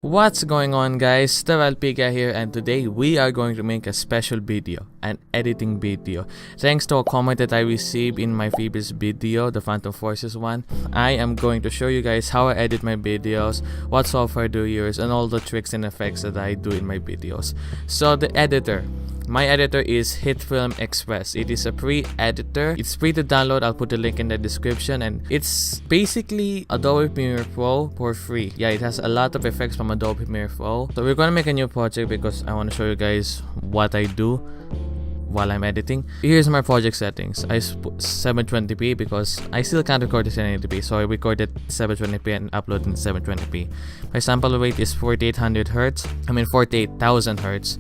What's going on, guys? TheRalphyGuy here, and today we are going to make a special video, an editing video. Thanks to a comment that I received in my previous video, the Phantom Forces one, I am going to show you guys how I edit my videos, what software I do use, and all the tricks and effects that I do in my videos. So the editor. My editor is HitFilm Express. It is a free editor. It's free to download. I'll put the link in the description, and it's basically Adobe Premiere Pro for free. Yeah, it has a lot of effects from Adobe Premiere Pro. So we're gonna make a new project because I want to show you guys what I do while I'm editing. Here's my project settings. I put 720p because I still can't record it in 1080p, so I recorded 720p and upload in 720p. My sample rate is 4800 Hz. 48,000 Hz.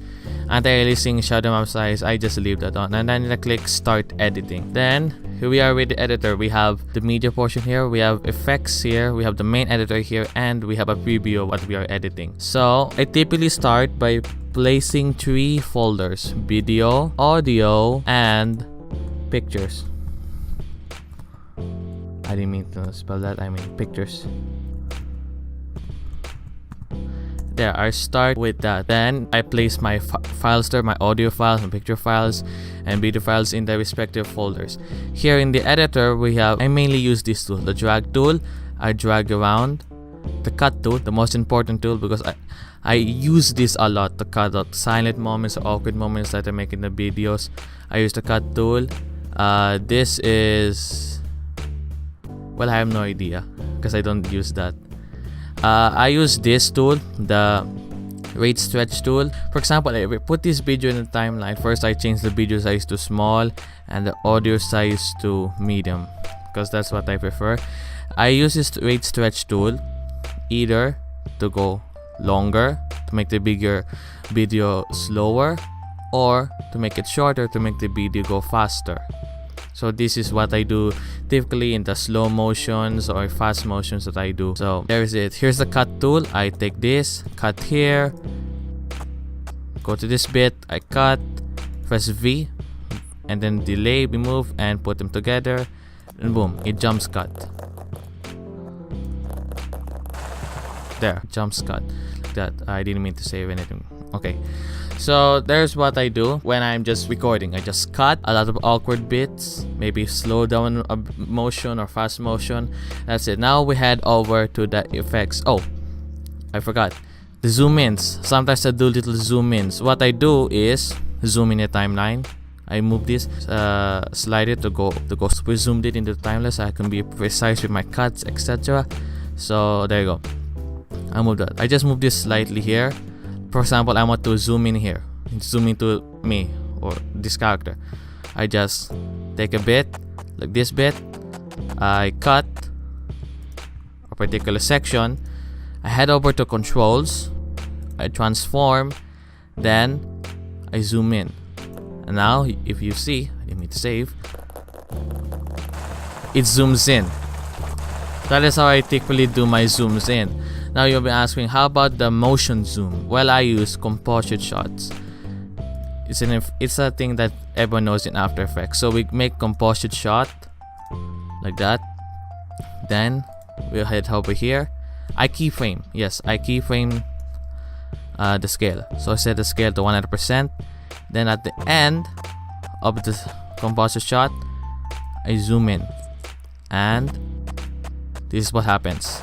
Anti-aliasing, shadow map size, I just leave that on, and then I click start editing. Then here we are with the editor. We have the media portion here, we have effects here, we have the main editor here, and we have a preview of what we are editing. So I typically start by placing 3 folders: video, audio, and pictures. I didn't mean to spell that, I mean pictures. There, I start with that. Then I place my files there, my audio files, my picture files, and video files in their respective folders. Here in the editor, I mainly use this tool, the drag tool. I drag around. The cut tool, the most important tool, because I use this a lot to cut out silent moments or awkward moments that I make in the videos. I use the cut tool. This is, well, I have no idea because I don't use that. I use this tool, the rate stretch tool. For example, I put this video in the timeline. First, I change the video size to small and the audio size to medium because that's what I prefer. I use this rate stretch tool either to go longer, to make the bigger video slower, or to make it shorter, to make the video go faster. So this is what I do typically in the slow motions or fast motions that I do. So there's it. Here's the cut tool. I take this, cut here, go to this bit, I cut, press V, and then delay, remove, and put them together, and boom, it jumps cut. There, jumps cut. That I didn't mean to save anything. Okay. So there's what I do when I'm just recording. I just cut a lot of awkward bits, maybe slow down a motion or fast motion. That's it. Now we head over to the effects. Oh, I forgot. The zoom ins. Sometimes I do little zoom ins. What I do is zoom in a timeline. I move this, slide it to go super zoomed it into the timeline so I can be precise with my cuts, etc. So there you go. I move that. I just move this slightly here. For example, I want to zoom in here, zoom into me or this character. I just take a bit, like this bit, I cut a particular section, I head over to controls, I transform, then I zoom in. And now, if you see, I didn't mean to save, it zooms in. That is how I typically do my zooms in. Now you'll be asking, how about the motion zoom? Well, I use composite shots. It's a thing that everyone knows in After Effects. So we make composite shot like that. Then we'll head over here. I keyframe. Yes, I keyframe the scale. So I set the scale to 100%. Then at the end of the composite shot, I zoom in, and this is what happens.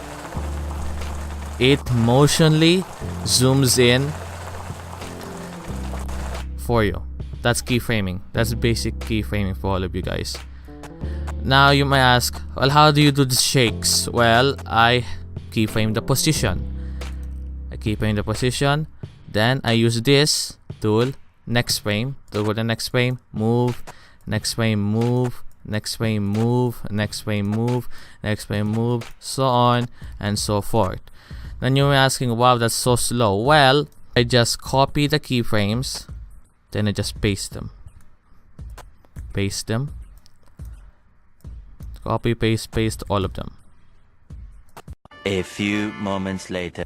It motionally zooms in for you. That's keyframing. That's basic keyframing for all of you guys. Now you might ask, well, how do you do the shakes? Well, I keyframe the position. I keyframe the position. Then I use this tool, next frame, to go to the next frame, move, next frame, move, next frame, move, next frame, move, next frame, move, so on and so forth. Then you're asking, wow, that's so slow. Well, I just copy the keyframes, then I just paste them. Paste them. Copy, paste all of them. A few moments later.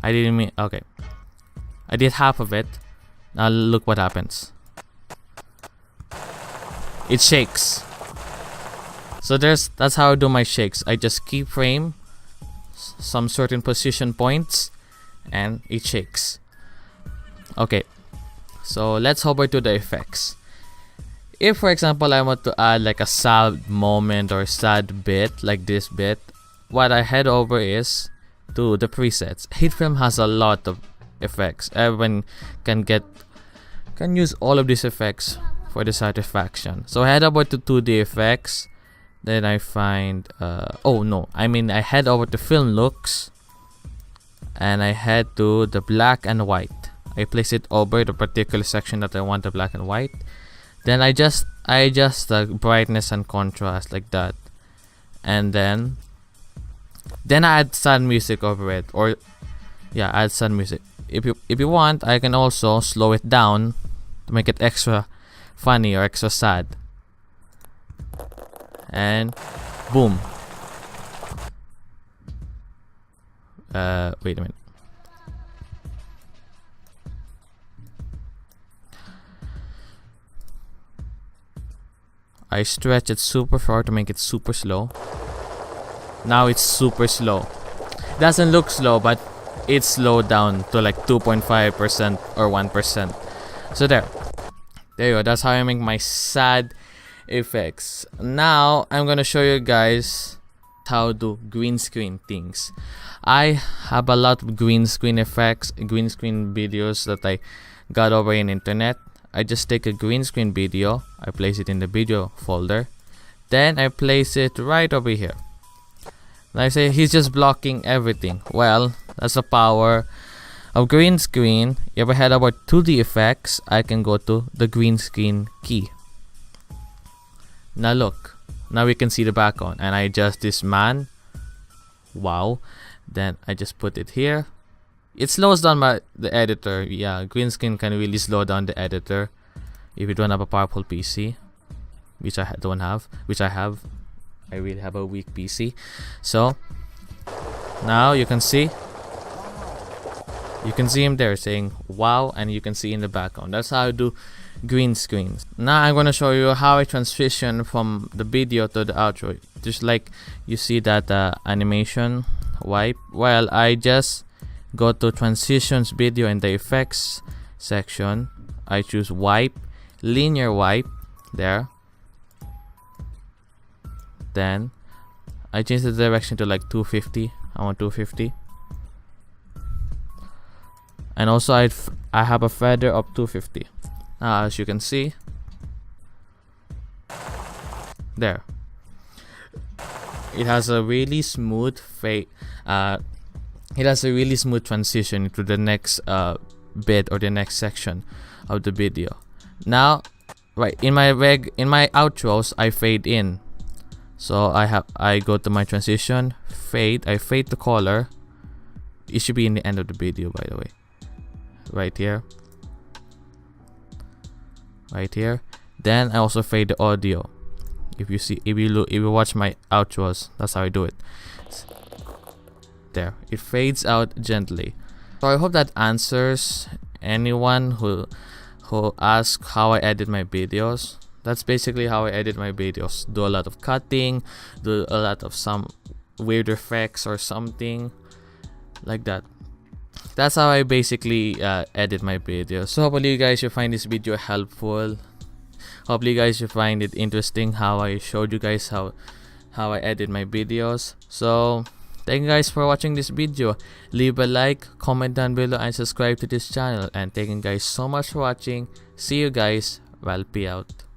I didn't mean, okay. I did half of it. Now look what happens. It shakes. So that's how I do my shakes. I just keyframe some certain position points, and it shakes. Okay, so let's hover to the effects. If for example I want to add like a sad moment or sad bit like this bit, what I head over is to the presets. HitFilm has a lot of effects. Everyone can use all of these effects for the satisfaction. So I head over to 2D effects. Then I find I head over to film looks, and I head to the black and white. I place it over the particular section that I want the black and white. Then I adjust the brightness and contrast like that, and then I add sad music over it, or yeah, add sad music. If you want, I can also slow it down to make it extra funny or extra sad. And boom. Wait a minute. I stretch it super far to make it super slow. Now it's super slow. Doesn't look slow, but it's slowed down to like 2.5% or 1%. So there you go. That's how I make my sad effects. Now I'm gonna show you guys how to green screen things. I have a lot of green screen effects, green screen videos that I got over in internet. I just take a green screen video, I place it in the video folder, then I place it right over here. And I say he's just blocking everything. Well, that's the power of green screen. If I head over to the effects, I can go to the green screen key. Now look, now we can see the background, and I adjust this man. Wow. Then I just put it here. It slows down the editor. Yeah, green screen can really slow down the editor if you don't have a powerful PC, which I don't have, which I have. I really have a weak PC. So now you can see him there saying wow, and you can see in the background. That's how I do green screens. Now I'm gonna show you how I transition from the video to the outro. Just like you see that animation wipe. Well, I just go to transitions video in the effects section. I choose wipe, linear wipe there. Then I change the direction to like 250. I want 250. And also I have a feather of 250. Now as you can see, there, it has a really smooth it has a really smooth transition to the next bit or the next section of the video. Now, right in my outros, I fade in. So I go to my transition, fade. I fade the color. It should be in the end of the video, by the way. Right here. Right here. Then I also fade the audio. If you watch my outros, that's how I do it. There, it fades out gently. So I hope that answers anyone who asks how I edit my videos. That's basically how I edit my videos. Do a lot of cutting, do a lot of some weird effects or something like that. That's how I basically edit my videos. So hopefully you guys should find this video helpful. Hopefully you guys should find it interesting how I showed you guys how I edit my videos. So thank you guys for watching this video. Leave a like, comment down below, and subscribe to this channel. And thank you guys so much for watching. See you guys. Ralphy out.